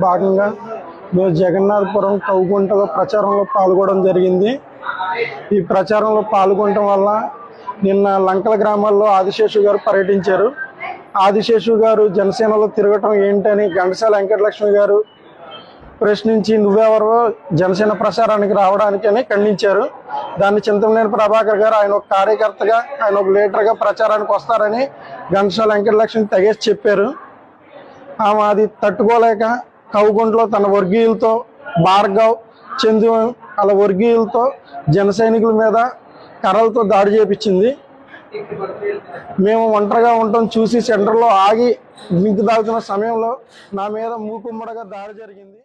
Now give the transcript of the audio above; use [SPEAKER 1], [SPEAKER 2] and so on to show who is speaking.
[SPEAKER 1] భాగంగా మేము జగన్నాథపురం కౌగుంటలో ప్రచారంలో పాల్గొనడం జరిగింది. ఈ ప్రచారంలో పాల్గొనడం వల్ల నిన్న లంకల గ్రామాల్లో ఆదిశేషు గారు పర్యటించారు. ఆదిశేషు గారు జనసేనలో తిరగటం ఏంటని ఘంటసాల వెంకటలక్ష్మి గారు ప్రశ్నించి నువ్వెవరో జనసేన ప్రచారానికి రావడానికని ఖండించారు. దాన్ని చింతమనేని ప్రభాకర్ గారు ఆయన ఒక కార్యకర్తగా, ఆయన ఒక లీడర్గా ప్రచారానికి వస్తారని ఘంటసాల వెంకటలక్ష్మి తెగేసి చెప్పారు. ఆమె అది తట్టుకోలేక కౌగుంటలో తన వర్గీయులతో, భార్గవ్, చందు అలా వర్గీయులతో జన సైనికుల మీద కర్రలతో దాడి చేపించింది. మేము ఒంటరిగా ఉండటం చూసి సెంటర్లో ఆగి డ్రింక్ తాగుతున్న సమయంలో నా మీద మూకుమ్మడిగా దాడి జరిగింది.